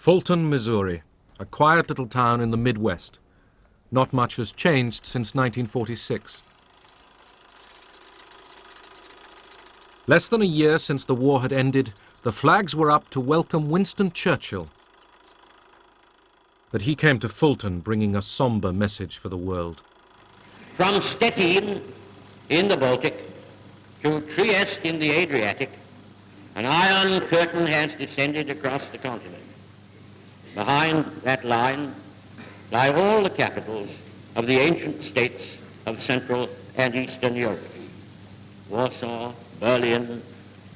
Fulton, Missouri, a quiet little town in the Midwest. Not much has changed since 1946. Less than a year since the war had ended, the flags were up to welcome Winston Churchill. But he came to Fulton bringing a somber message for the world. From Stettin in the Baltic to Trieste in the Adriatic, an iron curtain has descended across the continent. Behind that line lie all the capitals of the ancient states of Central and Eastern Europe. Warsaw, Berlin,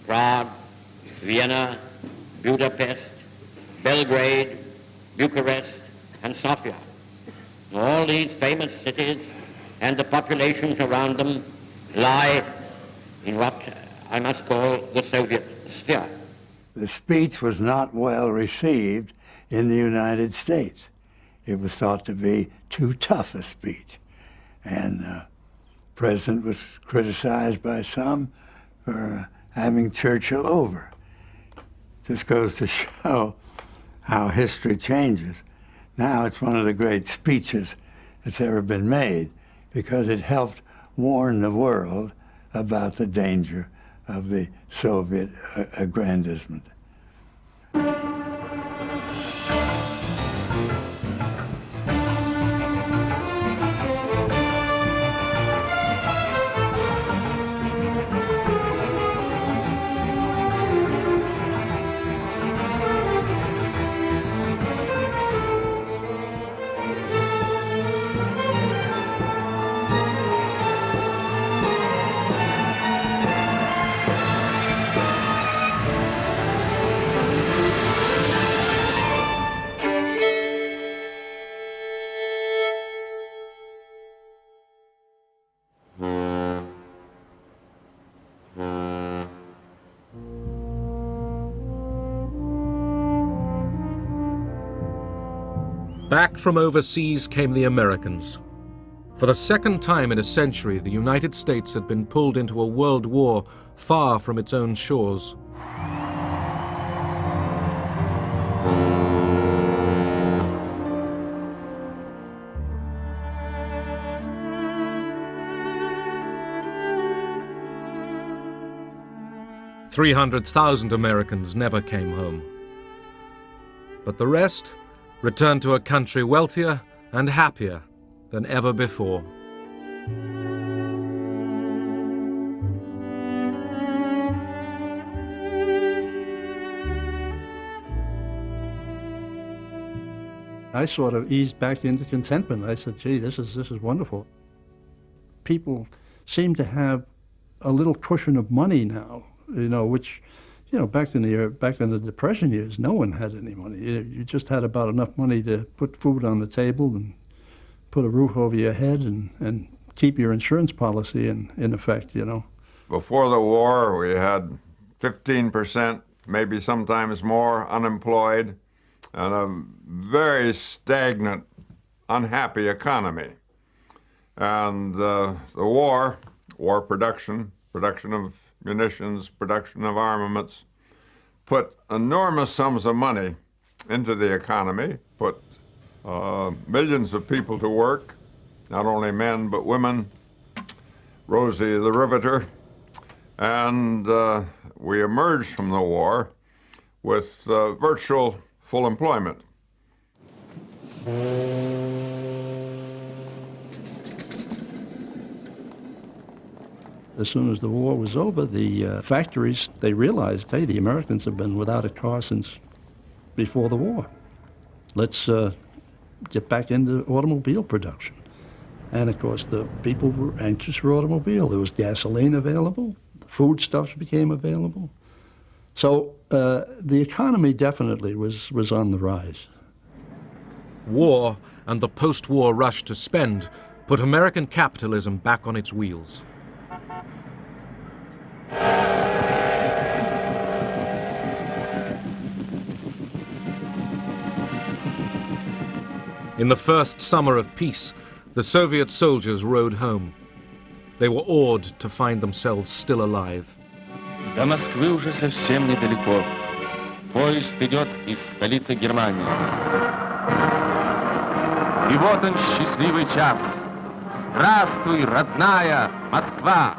Prague, Vienna, Budapest, Belgrade, Bucharest, and Sofia. All these famous cities and the populations around them lie in what I must call the Soviet sphere. The speech was not well received in the United States. It was thought to be too tough a speech. And the president was criticized by some for having Churchill over. This goes to show how history changes. Now it's one of the great speeches that's ever been made because it helped warn the world about the danger of the Soviet aggrandizement. Back from overseas came the Americans. For the second time in a century, the United States had been pulled into a world war far from its own shores. "300,000 Americans never came home. But the rest returned to a country wealthier and happier than ever before." I sort of eased back into contentment. I said, gee, this is wonderful. People seem to have a little cushion of money now, which, back in the Depression years, no one had any money. You just had about enough money to put food on the table and put a roof over your head and keep your insurance policy in effect, Before the war, we had 15%, maybe sometimes more, unemployed, and a very stagnant, unhappy economy. And the war production of munitions, production of armaments, put enormous sums of money into the economy, put millions of people to work, not only men but women, Rosie the Riveter, and we emerged from the war with virtual full employment. As soon as the war was over, the factories, they realized, hey, the Americans have been without a car since before the war. Let's get back into automobile production. And of course, the people were anxious for automobile. There was gasoline available, foodstuffs became available. So the economy definitely was on the rise. War and the post-war rush to spend put American capitalism back on its wheels. In the first summer of peace, the Soviet soldiers rode home. They were awed to find themselves still alive. До Москвы уже совсем недалеко. Поезд идет из столицы Германии. И вот он, счастливый час. Здравствуй, родная Москва!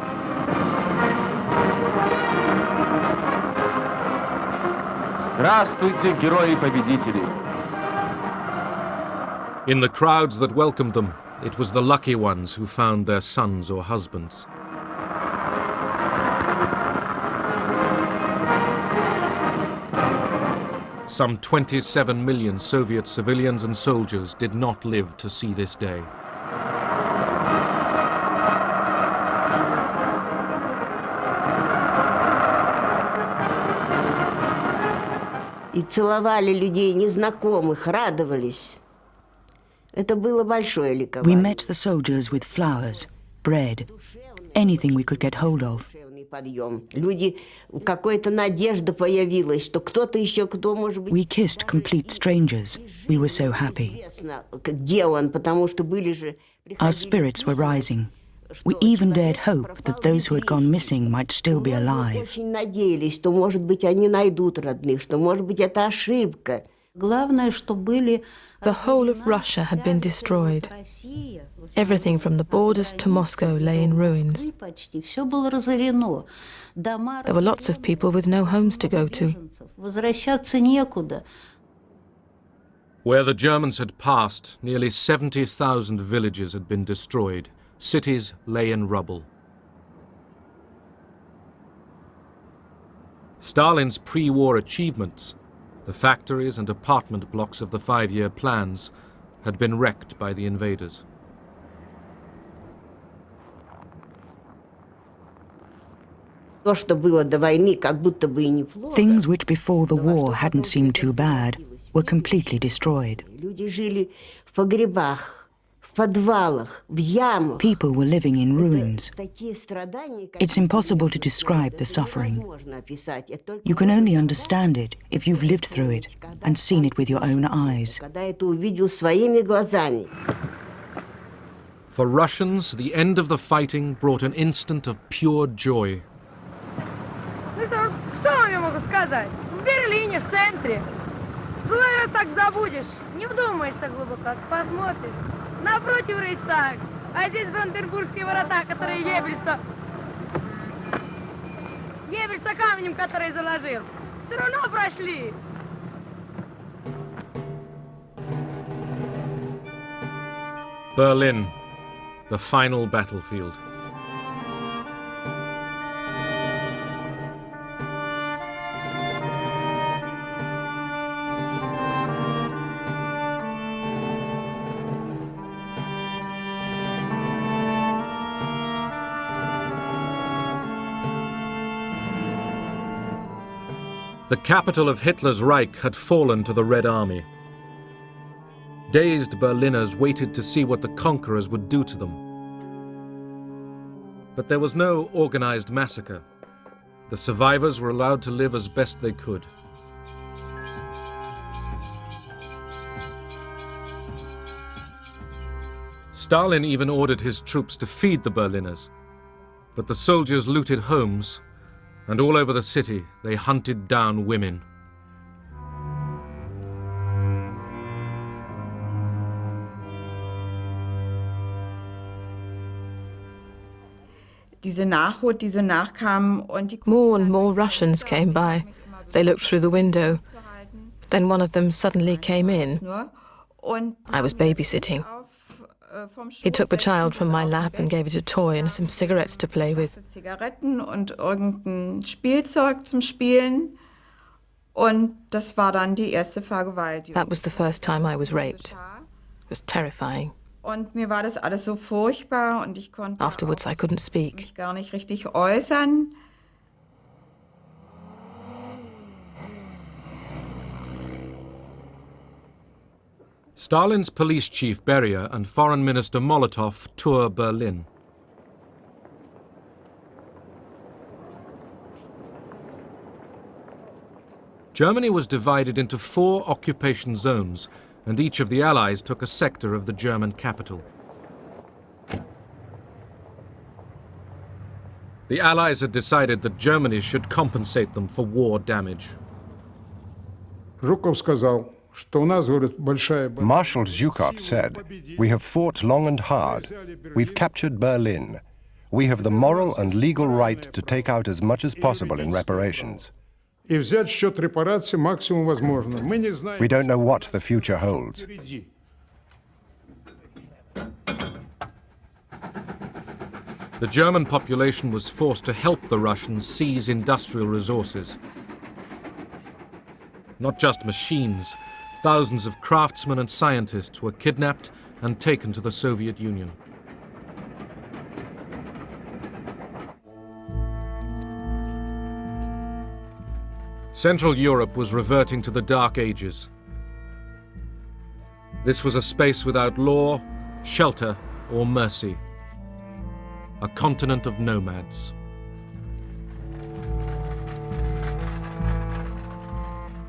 Здравствуйте, герои-победители! In the crowds that welcomed them, it was the lucky ones who found their sons or husbands. Some 27 million Soviet civilians and soldiers did not live to see this day. И целовали людей незнакомых, радовались. Это было большое ликование. We met the soldiers with flowers, bread, anything we could get hold of. Люди, какая-то надежда появилась, что кто-то еще, кто может быть... We kissed complete strangers. We were so happy. Где он, потому что были же... Our spirits were rising. We even dared hope that those who had gone missing might still be alive. Очень надеялись, что, может быть, они найдут родных, что, может быть, это ошибка. Главное, что были... The whole of Russia had been destroyed. Everything from the borders to Moscow lay in ruins. Все было разорено. There were lots of people with no homes to go to. Возвращаться некуда. Where the Germans had passed, nearly 70,000 villages had been destroyed. Cities lay in rubble. Stalin's pre-war achievements, the factories and apartment blocks of the 5-year plans, had been wrecked by the invaders. То, что было до войны, как будто бы и неплохо. Things which before the war hadn't seemed too bad were completely destroyed. Люди жили в погребах, в подвалах, в ямах. People were living in ruins. It's impossible to describe the suffering. You can only understand it if you've lived through it and seen it with your own eyes. Когда это увидел своими глазами. For Russians, the end of the fighting brought an instant of pure joy. Ну что вам я могу сказать? В Берлине, в центре. Другой раз так забудешь, не вдумаешься глубоко, посмотришь. Напротив Рейхстаг, а здесь Бранденбургские ворота, которые Еббельс-то камнем, который заложил. Все равно прошли. Berlin, the final battlefield. The capital of Hitler's Reich had fallen to the Red Army. Dazed Berliners waited to see what the conquerors would do to them. But there was no organized massacre. The survivors were allowed to live as best they could. Stalin even ordered his troops to feed the Berliners, but the soldiers looted homes, and all over the city they hunted down women. More and more Russians came by. They looked through the window. Then one of them suddenly came in. I was babysitting. He took the child from my lap and gave it a toy and some cigarettes to play with. Zigaretten und irgendein Spielzeug zum Spielen. Und das war dann die erste Vergewaltigung. That was the first time I was raped. It was terrifying. Und mir war das alles so furchtbar und ich konnte Afterwards, I couldn't speak. mich gar nicht richtig äußern. Stalin's police chief Beria and Foreign Minister Molotov tour Berlin. Germany was divided into 4 occupation zones, and each of the Allies took a sector of the German capital. The Allies had decided that Germany should compensate them for war damage. Marshal Zhukov said, "We have fought long and hard. We've captured Berlin. We have the moral and legal right to take out as much as possible in reparations. We don't know what the future holds." The German population was forced to help the Russians seize industrial resources. Not just machines, thousands of craftsmen and scientists were kidnapped and taken to the Soviet Union. Central Europe was reverting to the Dark Ages. This was a space without law, shelter, or mercy. A continent of nomads.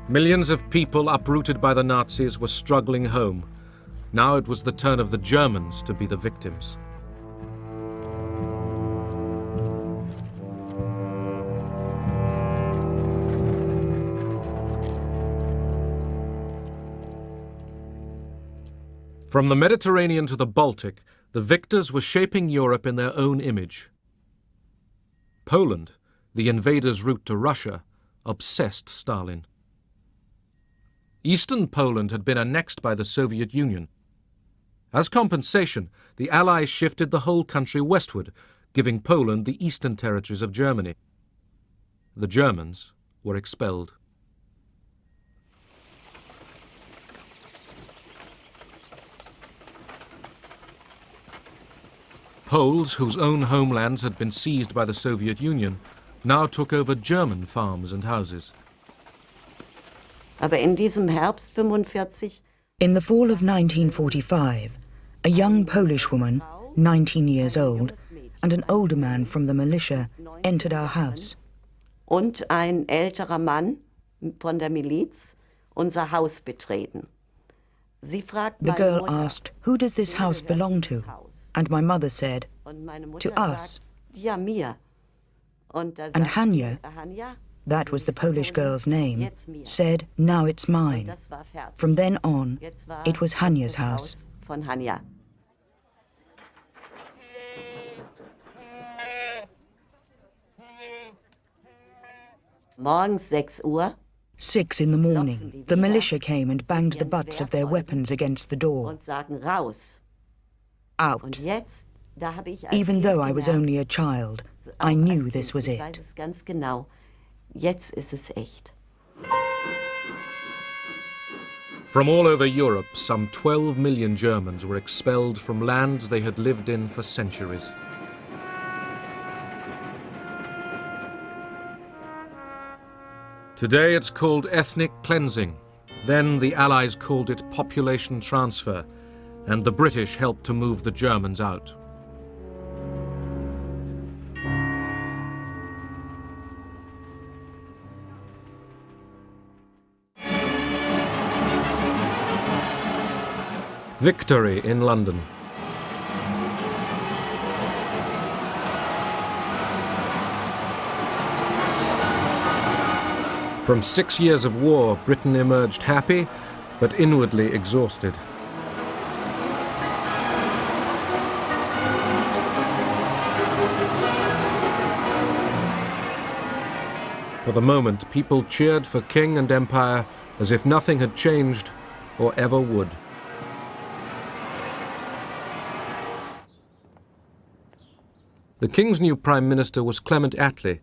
Millions of people uprooted by the Nazis were struggling home. Now it was the turn of the Germans to be the victims. From the Mediterranean to the Baltic, the victors were shaping Europe in their own image. Poland, the invaders' route to Russia, obsessed Stalin. Eastern Poland had been annexed by the Soviet Union. As compensation, the Allies shifted the whole country westward, giving Poland the eastern territories of Germany. The Germans were expelled. Poles, whose own homelands had been seized by the Soviet Union, now took over German farms and houses. Aber in diesem Herbst 45, in the fall of 1945, a young Polish woman, 19 years old, and an older man from the militia entered our house. Und ein älterer Mann von der Miliz unser Haus betreten. Sie fragten The girl asked, "Who does this house belong to?" And my mother said, "To us." Ja, mir. Und And Hania, that was the Polish girl's name, said, "Now it's mine." From then on, it was Hania's house. Von Hania. Morgens 6 Uhr. 6 in the morning, the militia came and banged the butts of their weapons against the door. Und sagen raus. Out. Even though I was only a child, I knew this was it. Ich weiß es ganz genau. Jetzt ist es echt. From all over Europe, some 12 million Germans were expelled from lands they had lived in for centuries. Today it's called ethnic cleansing. Then the Allies called it population transfer, and the British helped to move the Germans out. Victory in London. From 6 years of war, Britain emerged happy, but inwardly exhausted. For the moment, people cheered for king and empire as if nothing had changed or ever would. The King's new Prime Minister was Clement Attlee.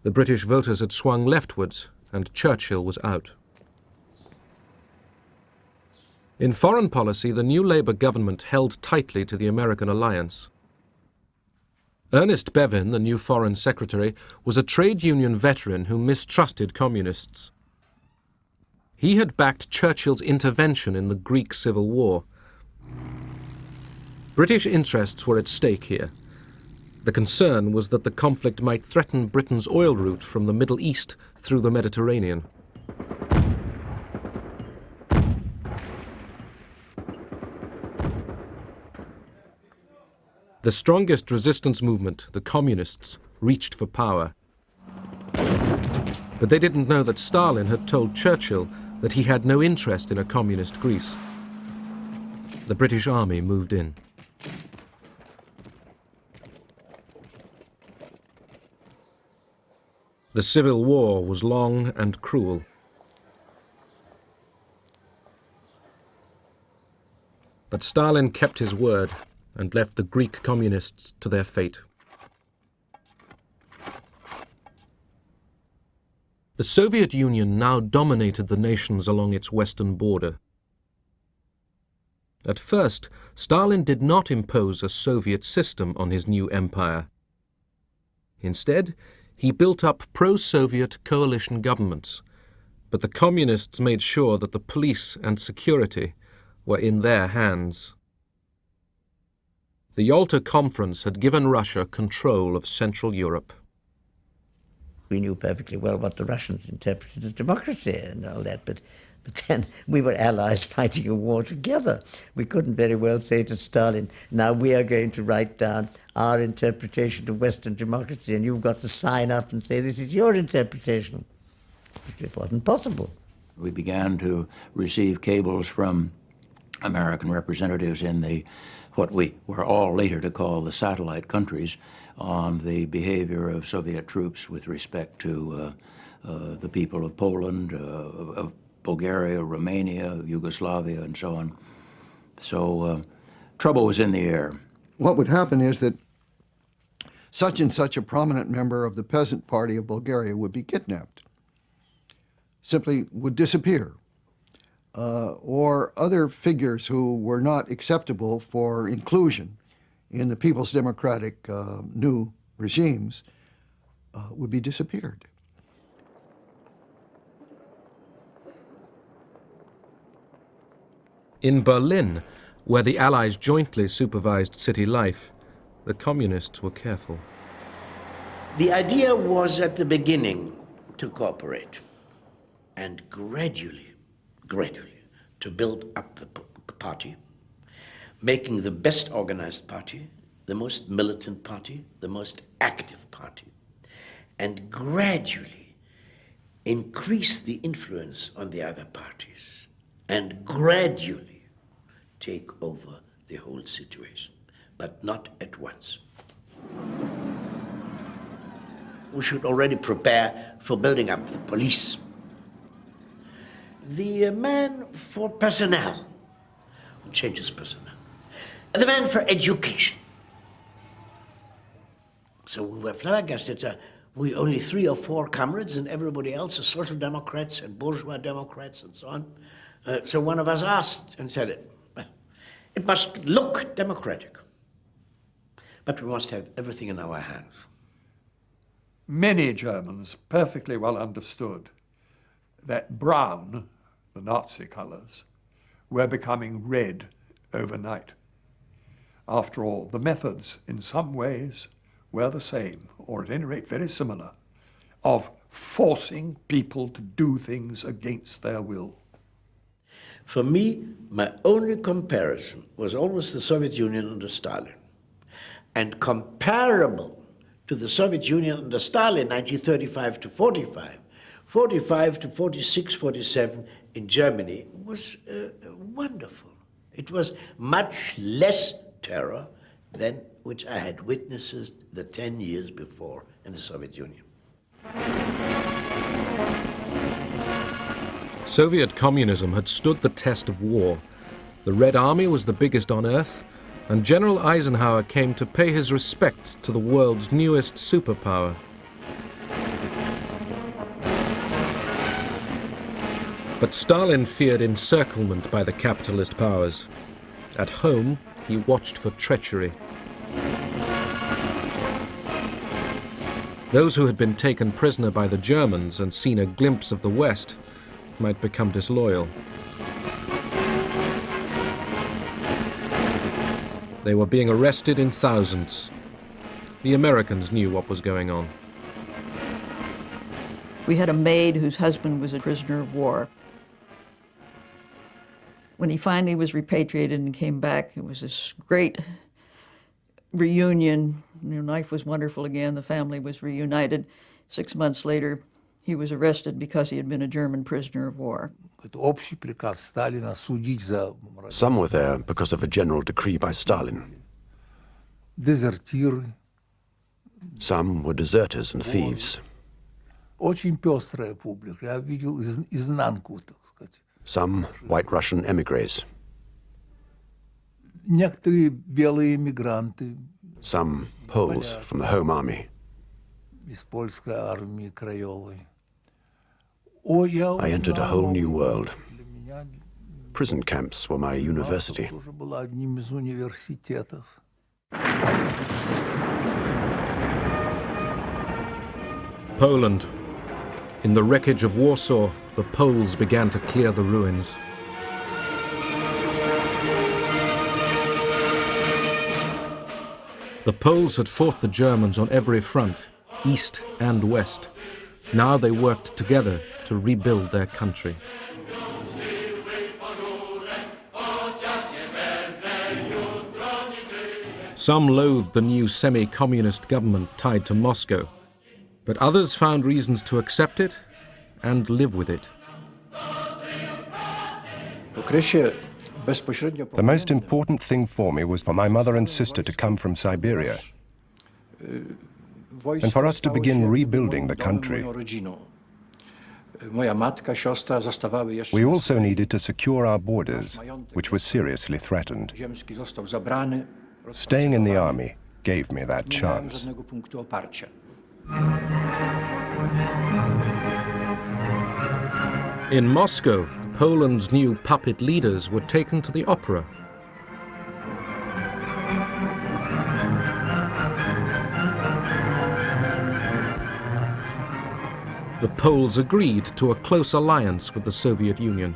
The British voters had swung leftwards, and Churchill was out. In foreign policy, the new Labour government held tightly to the American alliance. Ernest Bevin, the new Foreign Secretary, was a trade union veteran who mistrusted communists. He had backed Churchill's intervention in the Greek Civil War. British interests were at stake here. The concern was that the conflict might threaten Britain's oil route from the Middle East through the Mediterranean. The strongest resistance movement, the Communists, reached for power. But they didn't know that Stalin had told Churchill that he had no interest in a communist Greece. The British Army moved in. The Civil War was long and cruel. But Stalin kept his word and left the Greek communists to their fate. The Soviet Union now dominated the nations along its western border. At first, Stalin did not impose a Soviet system on his new empire. Instead, he built up pro-Soviet coalition governments, but the communists made sure that the police and security were in their hands. The Yalta Conference had given Russia control of Central Europe. We knew perfectly well what the Russians interpreted as democracy and all that, but then we were allies fighting a war together. We couldn't very well say to Stalin, now we are going to write down our interpretation of Western democracy and you've got to sign up and say this is your interpretation. It wasn't possible. We began to receive cables from American representatives in what we were all later to call the satellite countries on the behavior of Soviet troops with respect to the people of Poland, of Bulgaria, Romania, Yugoslavia, and so on. So trouble was in the air. What would happen is that such and such a prominent member of the Peasant Party of Bulgaria would be kidnapped, simply would disappear. Or other figures who were not acceptable for inclusion in the People's Democratic new regimes would be disappeared. In Berlin, where the Allies jointly supervised city life, the communists were careful. The idea was at the beginning to cooperate and gradually to build up the party, making the best organized party, the most militant party, the most active party, and gradually increase the influence on the other parties, and gradually take over the whole situation, but not at once. We should already prepare for building up the police. The man for personnel, changes personnel. The man for education. So we were flabbergasted. We only 3 or 4 comrades and everybody else are social democrats and bourgeois democrats and so on. So one of us asked and said, it must look democratic, but we must have everything in our hands. Many Germans perfectly well understood that brown, the Nazi colors, were becoming red overnight. After all, the methods in some ways were the same, or at any rate very similar, of forcing people to do things against their will. For me, my only comparison was always the Soviet Union under Stalin. And comparable to the Soviet Union under Stalin, 1935 to 45, 45 to 46, 47 in Germany was wonderful. It was much less terror than which I had witnessed the 10 years before in the Soviet Union. Soviet communism had stood the test of war. The Red Army was the biggest on earth, and General Eisenhower came to pay his respects to the world's newest superpower. But Stalin feared encirclement by the capitalist powers. At home, he watched for treachery. Those who had been taken prisoner by the Germans and seen a glimpse of the West might become disloyal. They were being arrested in thousands. The Americans knew what was going on. We had a maid whose husband was a prisoner of war. When he finally was repatriated and came back, it was this great reunion. Life was wonderful again. The family was reunited. 6 months later, He was arrested because he had been a German prisoner of war. Some were there because of a general decree by Stalin. Some were deserters and thieves. Some White Russian emigres. Some Poles from the Home Army. I entered a whole new world. Prison camps were my university. Poland. In the wreckage of Warsaw, the Poles began to clear the ruins. The Poles had fought the Germans on every front, east and west. Now they worked together to rebuild their country. Some loathed the new semi-communist government tied to Moscow, but others found reasons to accept it and live with it. The most important thing for me was for my mother and sister to come from Siberia and for us to begin rebuilding the country. We also needed to secure our borders, which were seriously threatened. Staying in the army gave me that chance. In Moscow, Poland's new puppet leaders were taken to the opera. The Poles agreed to a close alliance with the Soviet Union.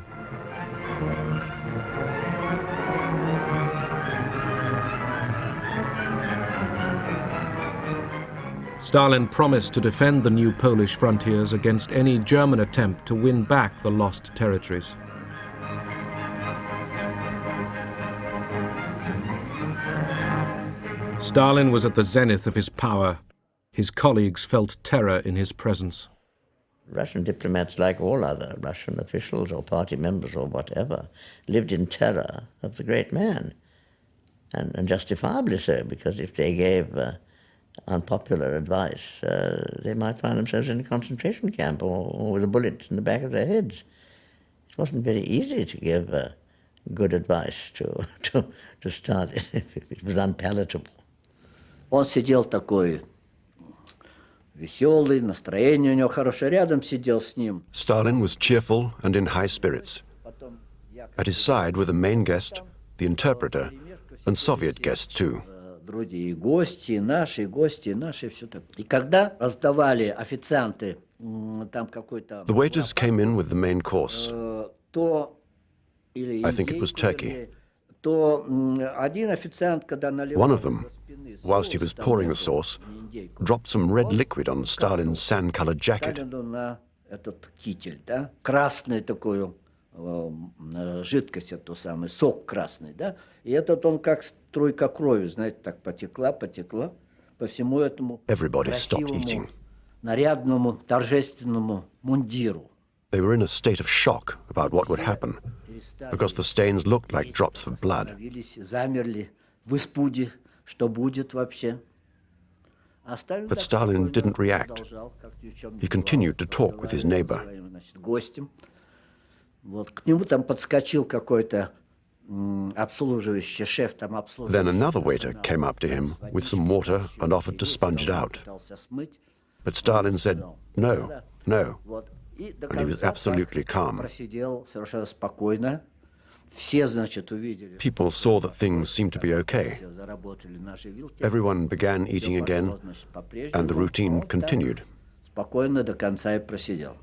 Stalin promised to defend the new Polish frontiers against any German attempt to win back the lost territories. Stalin was at the zenith of his power. His colleagues felt terror in his presence. Russian diplomats, like all other Russian officials or party members or whatever, lived in terror of the great man, and justifiably so, because if they gave unpopular advice, they might find themselves in a concentration camp or with a bullet in the back of their heads. It wasn't very easy to give good advice to Stalin. It was unpalatable. Он сидел такой веселый, настроение у него хорошее, рядом сидел с ним. Stalin was cheerful and in high spirits. At his side were the main guest, the interpreter, and Soviet guests too. Другие гости, наши, все так. И когда раздавали официанты там какой-то... The waiters came in with the main course. То или I think it was turkey. То один официант, когда наливал... One of them, whilst he was pouring the sauce, dropped some red liquid on Stalin's sand-colored jacket. На этот китель, да? Красный такой жидкость, это самый сок красный, да? И этот он как струйка крови, знаете, так потекла по всему этому красивому, нарядному, торжественному мундиру. They were in a state of shock about what would happen, because the stains looked like drops of blood. Замерли в испуге, что будет вообще. But Stalin didn't react. He continued to talk with his neighbor. Вот к нему там подскочил какой-то обслуживающий шеф там обслуживающий. Then another waiter came up to him with some water and offered to sponge it out. But Stalin said, no, no, and he was absolutely calm. Просидел совершенно спокойно. Все, значит, увидели. People saw that things seemed to be okay. Everyone began eating again, and the routine continued. Спокойно до конца и просидел.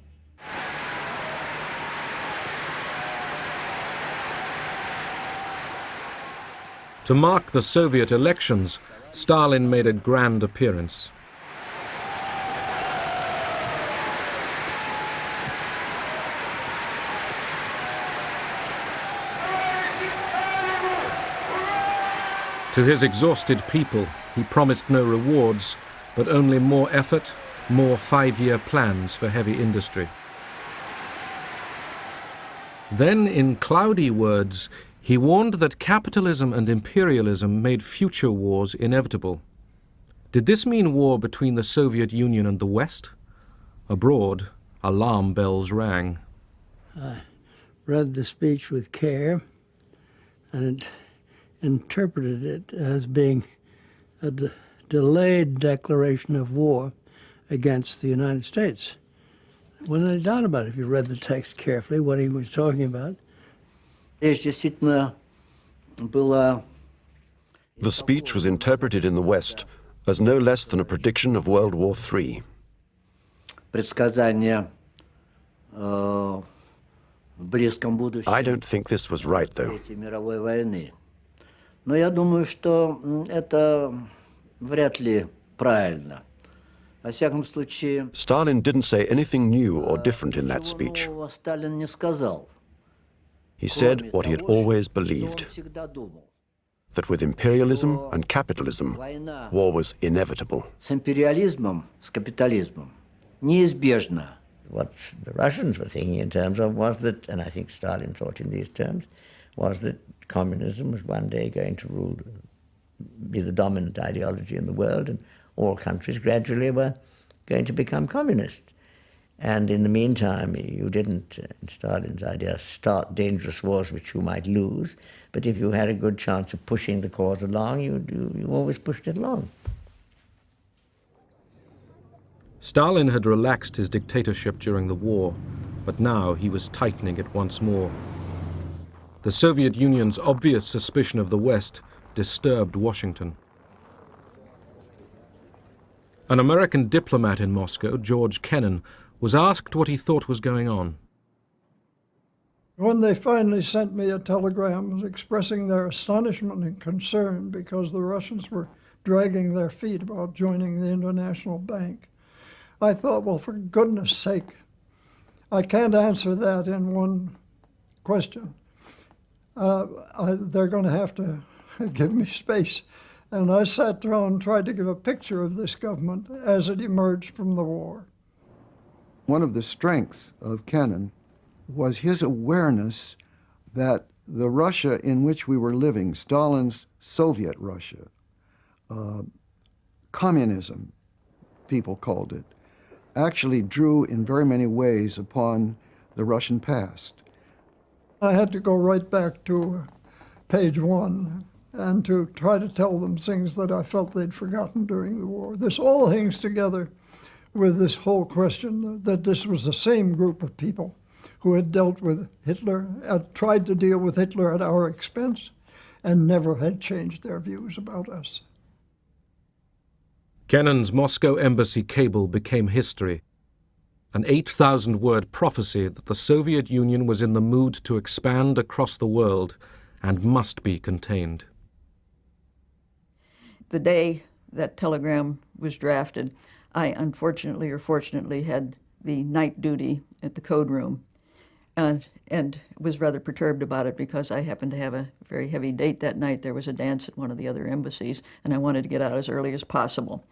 To mark the Soviet elections, Stalin made a grand appearance. To his exhausted people, he promised no rewards, but only more effort more 5-year plans for heavy industry. Then, in cloudy words, he warned that capitalism and imperialism made future wars inevitable. Did this mean war between the Soviet Union and the West? Abroad, alarm bells rang. I read the speech with care and interpreted it as being a delayed declaration of war against the United States. Wasn't any doubt about it if you read the text carefully, what he was talking about. The speech was interpreted in the West as no less than a prediction of World War III. I don't think this was right, though. Но я думаю, что это вряд ли правильно. Во всяком случае, Stalin didn't say anything new or different in that speech. Сталин не сказал. He said what he had always believed, that with imperialism and capitalism, war was inevitable. С империализмом, с капитализмом неизбежно. What the Russians were thinking in terms of was that, and I think Stalin thought in these terms, was that communism was one day going to rule, be the dominant ideology in the world, and all countries gradually were going to become communist. And in the meantime, you didn't, in Stalin's idea, start dangerous wars which you might lose, but if you had a good chance of pushing the cause along, you always pushed it along. Stalin had relaxed his dictatorship during the war, but now he was tightening it once more. The Soviet Union's obvious suspicion of the West disturbed Washington. An American diplomat in Moscow, George Kennan, was asked what he thought was going on. When they finally sent me a telegram expressing their astonishment and concern because the Russians were dragging their feet about joining the International Bank, I thought, well, for goodness sake, I can't answer that in one question. They're going to have to give me space. And I sat down and tried to give a picture of this government as it emerged from the war. One of the strengths of Kennan was his awareness that the Russia in which we were living, Stalin's Soviet Russia, communism, people called it, actually drew in very many ways upon the Russian past. I had to go right back to page 1 and to try to tell them things that I felt they'd forgotten during the war. This all hangs together with this whole question that this was the same group of people who had dealt with Hitler, had tried to deal with Hitler at our expense, and never had changed their views about us. Kennan's Moscow embassy cable became history, an 8,000-word prophecy that the Soviet Union was in the mood to expand across the world and must be contained. The day that telegram was drafted, I unfortunately or fortunately had the night duty at the code room and was rather perturbed about it because I happened to have a very heavy date that night. There was a dance at one of the other embassies, and I wanted to get out as early as possible.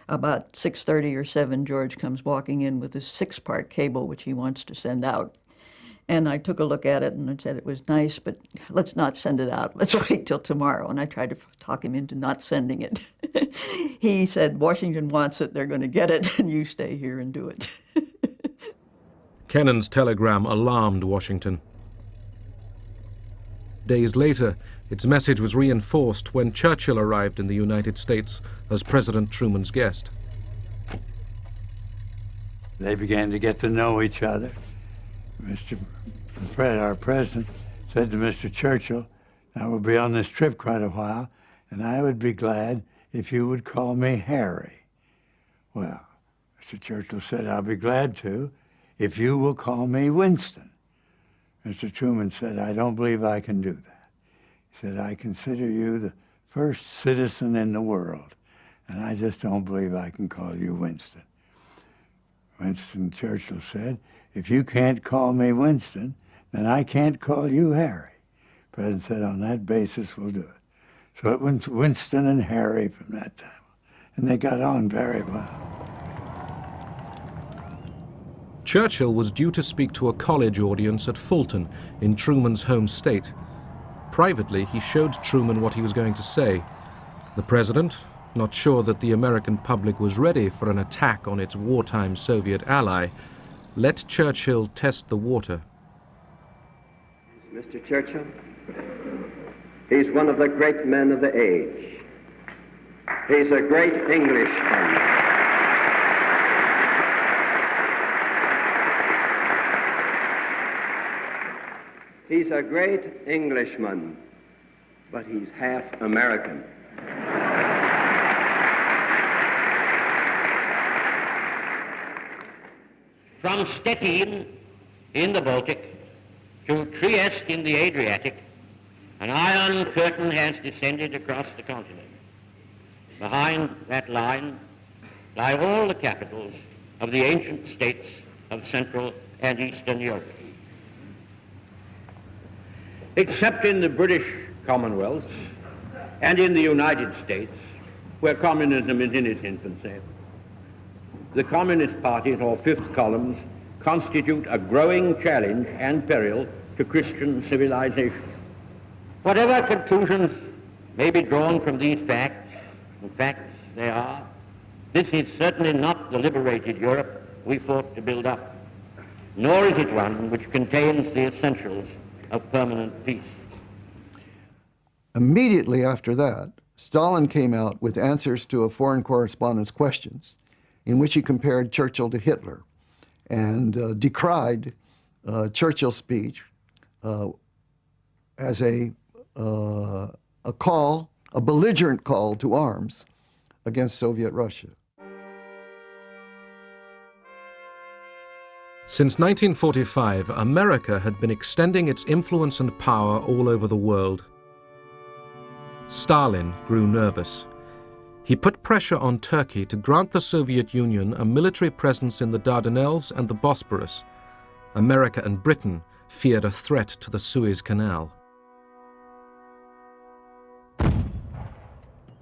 About 6:30 or 7, George comes walking in with this 6-part cable, which he wants to send out. And I took a look at it and I said it was nice, but let's not send it out. Let's wait till tomorrow. And I tried to talk him into not sending it. He said, Washington wants it, they're going to get it, and you stay here and do it. Kennan's telegram alarmed Washington. Days later, its message was reinforced when Churchill arrived in the United States as President Truman's guest. They began to get to know each other. Mr. Fred, our president, said to Mr. Churchill, I will be on this trip quite a while, and I would be glad if you would call me Harry. Well, Mr. Churchill said, I'll be glad to if you will call me Winston. Mr. Truman said, I don't believe I can do that. He said, I consider you the first citizen in the world, and I just don't believe I can call you Winston. Winston Churchill said, if you can't call me Winston, then I can't call you Harry. The president said, on that basis, we'll do it. So it went Winston and Harry from that time, and they got on very well. Churchill was due to speak to a college audience at Fulton in Truman's home state. Privately, he showed Truman what he was going to say. The president, not sure that the American public was ready for an attack on its wartime Soviet ally, let Churchill test the water. Mr. Churchill, he's one of the great men of the age. He's a great Englishman. He's a great Englishman, but he's half American. From Stettin in the Baltic to Trieste in the Adriatic, an iron curtain has descended across the continent. Behind that line lie all the capitals of the ancient states of Central and Eastern Europe. Except in the British Commonwealth and in the United States, where communism is in its infancy, the Communist parties, or fifth columns, constitute a growing challenge and peril to Christian civilization. Whatever conclusions may be drawn from these facts, and facts they are, this is certainly not the liberated Europe we fought to build up, nor is it one which contains the essentials of permanent peace. Immediately after that, Stalin came out with answers to a foreign correspondent's questions in which he compared Churchill to Hitler and decried Churchill's speech as a belligerent call to arms against Soviet Russia. Since 1945, America had been extending its influence and power all over the world. Stalin grew nervous. He put pressure on Turkey to grant the Soviet Union a military presence in the Dardanelles and the Bosporus. America and Britain feared a threat to the Suez Canal.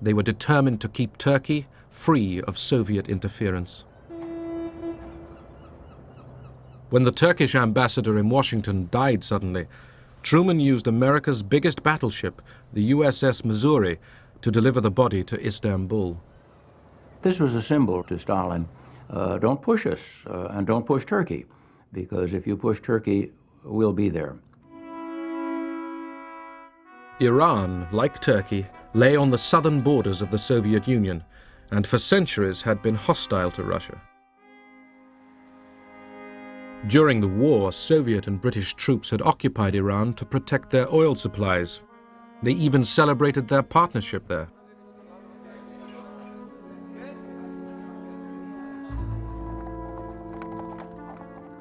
They were determined to keep Turkey free of Soviet interference. When the Turkish ambassador in Washington died suddenly, Truman used America's biggest battleship, the USS Missouri, to deliver the body to Istanbul. This was a symbol to Stalin. Don't push us, and don't push Turkey, because if you push Turkey, we'll be there. Iran, like Turkey, lay on the southern borders of the Soviet Union, and for centuries had been hostile to Russia. During the war, Soviet and British troops had occupied Iran to protect their oil supplies. They even celebrated their partnership there.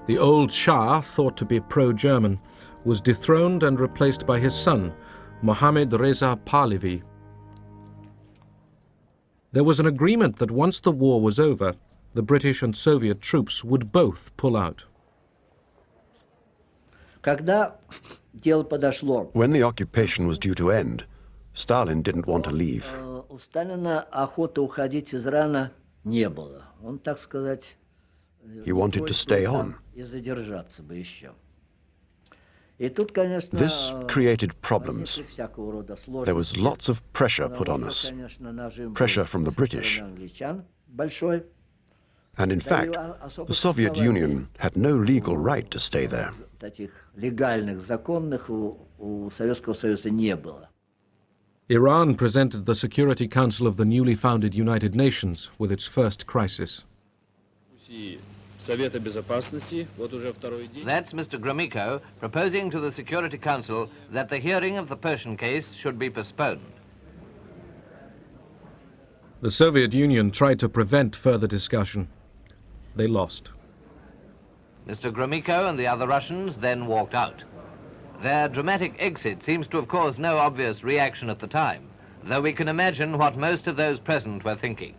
The old Shah, thought to be pro-German, was dethroned and replaced by his son, Mohammad Reza Pahlavi. There was an agreement that once the war was over, the British and Soviet troops would both pull out. When the occupation was due to end, Stalin didn't want to leave. He wanted to stay on. This created problems. There was lots of pressure put on us, pressure from the British. And in fact, the Soviet Union had no legal right to stay there. Iran presented the Security Council of the newly founded United Nations with its first crisis. That's Mr. Gromyko proposing to the Security Council that the hearing of the Persian case should be postponed. The Soviet Union tried to prevent further discussion. They lost. Mr. Gromyko and the other Russians then walked out. Their dramatic exit seems to have caused no obvious reaction at the time, though we can imagine what most of those present were thinking.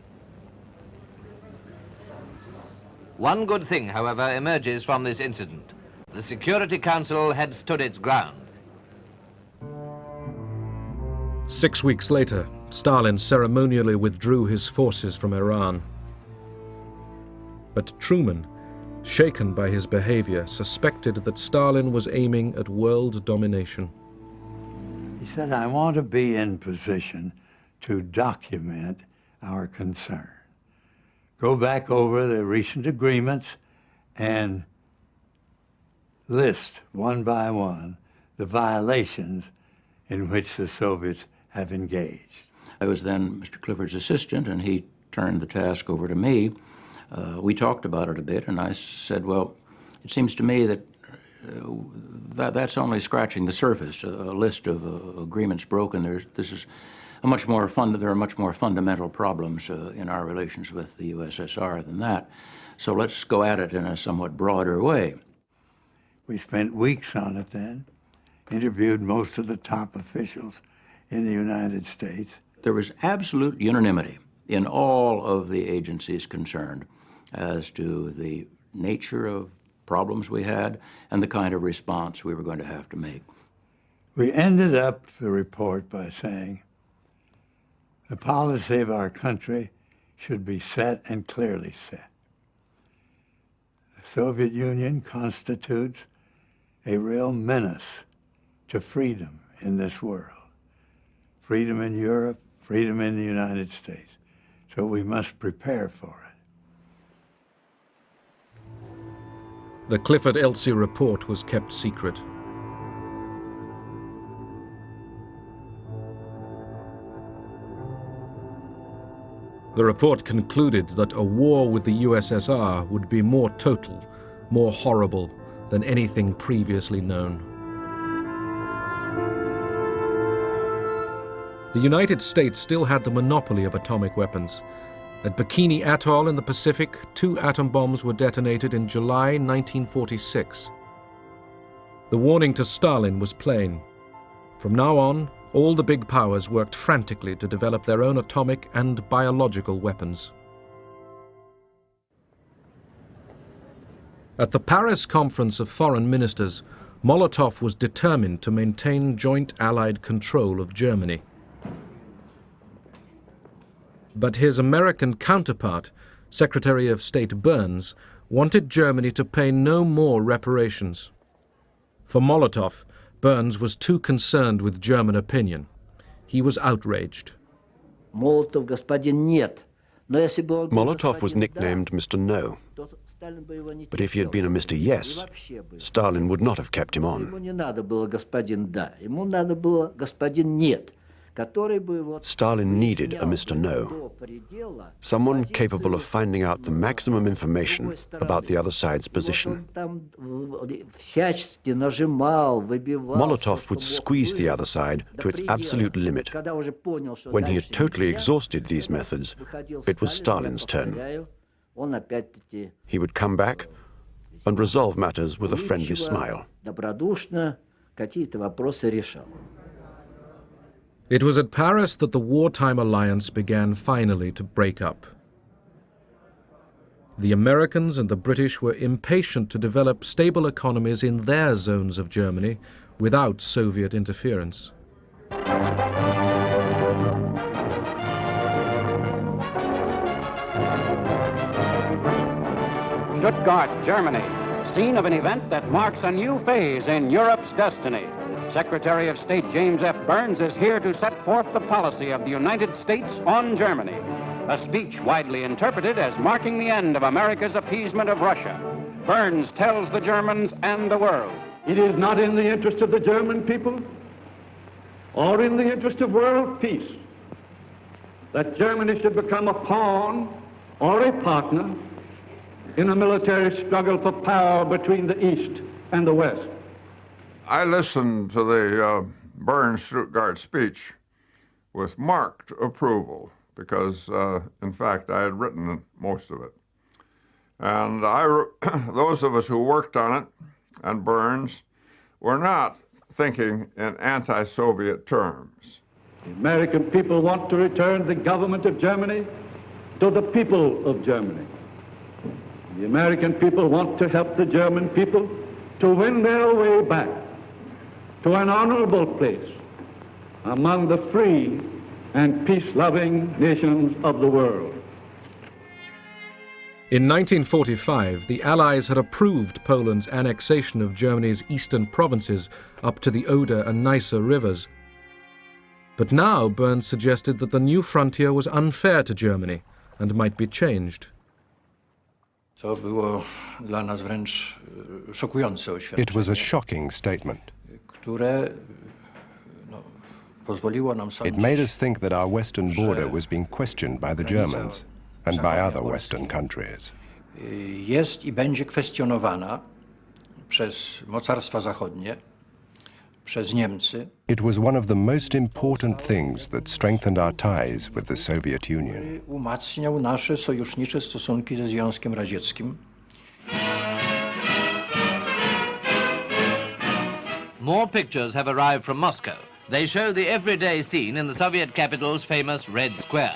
One good thing, however, emerges from this incident. The Security Council had stood its ground. 6 weeks later, Stalin ceremonially withdrew his forces from Iran. But Truman, shaken by his behavior, suspected that Stalin was aiming at world domination. He said, I want to be in position to document our concern. Go back over the recent agreements and list one by one the violations in which the Soviets have engaged. I was then Mr. Clifford's assistant, and he turned the task over to me. We talked about it a bit, and I said, well, it seems to me that that's only scratching the surface, a list of agreements broken. There are much more fundamental problems in our relations with the USSR than that. So let's go at it in a somewhat broader way. We spent weeks on it then, interviewed most of the top officials in the United States. There was absolute unanimity in all of the agencies concerned as to the nature of problems we had and the kind of response we were going to have to make. We ended up the report by saying, the policy of our country should be set and clearly set. The Soviet Union constitutes a real menace to freedom in this world. Freedom in Europe, freedom in the United States. So we must prepare for it. The Clifford-Elsie report was kept secret. The report concluded that a war with the USSR would be more total, more horrible than anything previously known. The United States still had the monopoly of atomic weapons. At Bikini Atoll in the Pacific, 2 atom bombs were detonated in July 1946. The warning to Stalin was plain. From now on, all the big powers worked frantically to develop their own atomic and biological weapons. At the Paris Conference of Foreign Ministers, Molotov was determined to maintain joint Allied control of Germany. But his American counterpart, Secretary of State Burns, wanted Germany to pay no more reparations. For Molotov, Burns was too concerned with German opinion. He was outraged. Molotov was nicknamed Mr. No. But if he had been a Mr. Yes, Stalin would not have kept him on. Stalin needed a Mr. No, someone capable of finding out the maximum information about the other side's position. Molotov would squeeze the other side to its absolute limit. When he had totally exhausted these methods, it was Stalin's turn. He would come back and resolve matters with a friendly smile. It was at Paris that the wartime alliance began finally to break up. The Americans and the British were impatient to develop stable economies in their zones of Germany without Soviet interference. Stuttgart, Germany, scene of an event that marks a new phase in Europe's destiny. Secretary of State James F. Burns is here to set forth the policy of the United States on Germany, a speech widely interpreted as marking the end of America's appeasement of Russia. Burns tells the Germans and the world, it is not in the interest of the German people or in the interest of world peace that Germany should become a pawn or a partner in a military struggle for power between the East and the West. I listened to the Burns-Stuttgart speech with marked approval because, in fact, I had written most of it. And those of us who worked on it, and Burns, were not thinking in anti-Soviet terms. The American people want to return the government of Germany to the people of Germany. The American people want to help the German people to win their way back to an honorable place among the free and peace-loving nations of the world. In 1945, the Allies had approved Poland's annexation of Germany's eastern provinces up to the Oder and Neisse rivers. But now Burns suggested that the new frontier was unfair to Germany and might be changed. It was a shocking statement. It made us think that our western border was being questioned by the Germans and by other Western countries. Jest I będzie kwestionowana przez mocarstwa zachodnie, przez Niemcy. It was one of the most important things that strengthened our ties with the Soviet Union. Umacniał nasze sojusznicze stosunki ze Związkiem Radzieckim. More pictures have arrived from Moscow. They show the everyday scene in the Soviet capital's famous Red Square.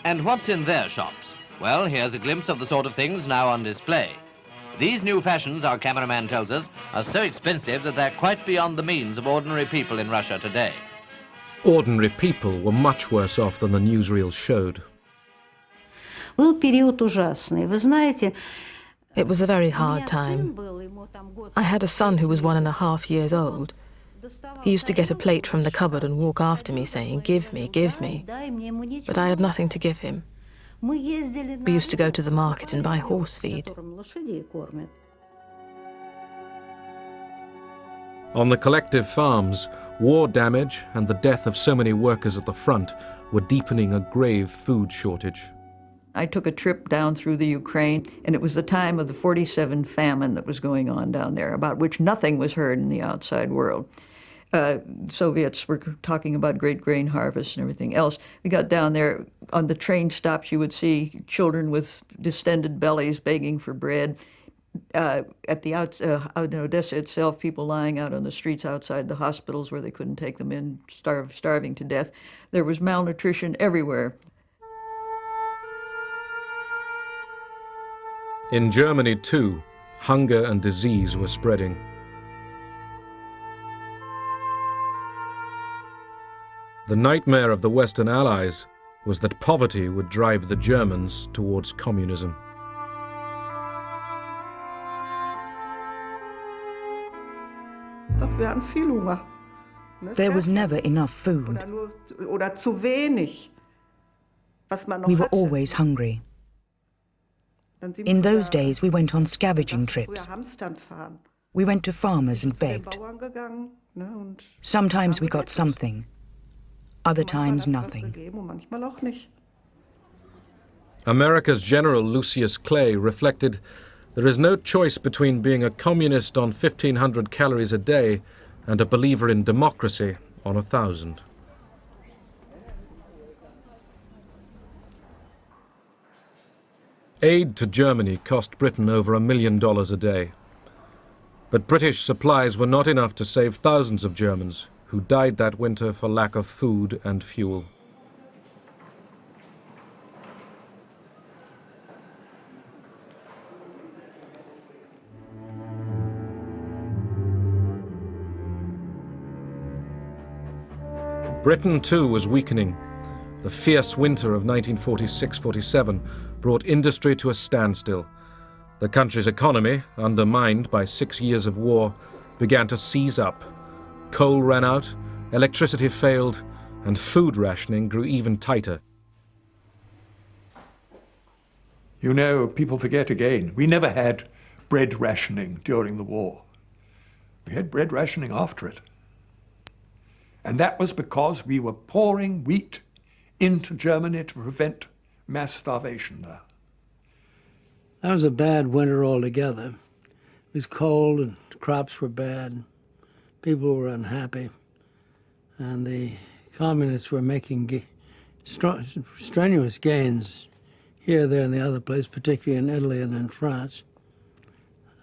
And what's in their shops? Well, here's a glimpse of the sort of things now on display. These new fashions, our cameraman tells us, are so expensive that they're quite beyond the means of ordinary people in Russia today. Ordinary people were much worse off than the newsreels showed. Был период ужасный. Вы знаете, it was a very hard time. I had a son who was 1.5 years old. He used to get a plate from the cupboard and walk after me saying, "Give me, give me." But I had nothing to give him. We used to go to the market and buy horse feed. On the collective farms, war damage and the death of so many workers at the front were deepening a grave food shortage. I took a trip down through the Ukraine, and it was the time of the 47 famine that was going on down there, about which nothing was heard in the outside world. Soviets were talking about great grain harvests and everything else. We got down there, on the train stops, you would see children with distended bellies begging for bread. At the in Odessa itself, people lying out on the streets outside the hospitals where they couldn't take them in, starving to death. There was malnutrition everywhere. In Germany, too, hunger and disease were spreading. The nightmare of the Western Allies was that poverty would drive the Germans towards communism. There was never enough food. We were always hungry. In those days, we went on scavenging trips. We went to farmers and begged. Sometimes we got something, other times nothing. America's General Lucius Clay reflected, "There is no choice between being a communist on 1,500 calories a day and a believer in democracy on 1,000. Aid to Germany cost Britain over $1 million a day. But British supplies were not enough to save thousands of Germans who died that winter for lack of food and fuel. Britain, too, was weakening. The fierce winter of 1946-47 brought industry to a standstill. The country's economy, undermined by 6 years of war, began to seize up. Coal ran out, electricity failed, and food rationing grew even tighter. You know, people forget again, we never had bread rationing during the war. We had bread rationing after it. And that was because we were pouring wheat into Germany to prevent mass starvation there. That was a bad winter altogether. It was cold and crops were bad. People were unhappy. And the communists were making strenuous gains here, there, and the other place, particularly in Italy and in France,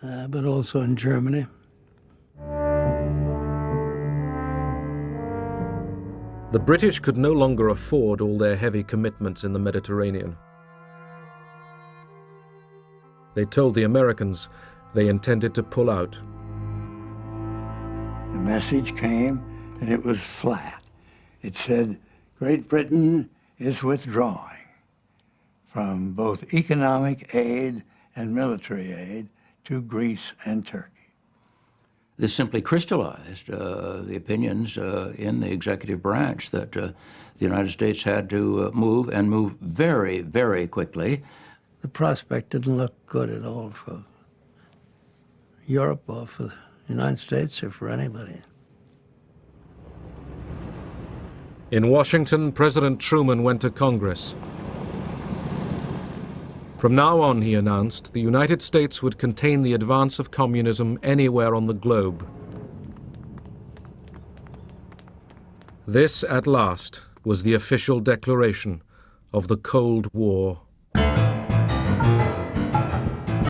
but also in Germany. The British could no longer afford all their heavy commitments in the Mediterranean. They told the Americans they intended to pull out. The message came, and it was flat. It said, Great Britain is withdrawing from both economic aid and military aid to Greece and Turkey. This simply crystallized the opinions in the executive branch that the United States had to move and move very, very quickly. The prospect didn't look good at all for Europe or for the United States or for anybody. In Washington, President Truman went to Congress. From now on, he announced, the United States would contain the advance of communism anywhere on the globe. This, at last, was the official declaration of the Cold War.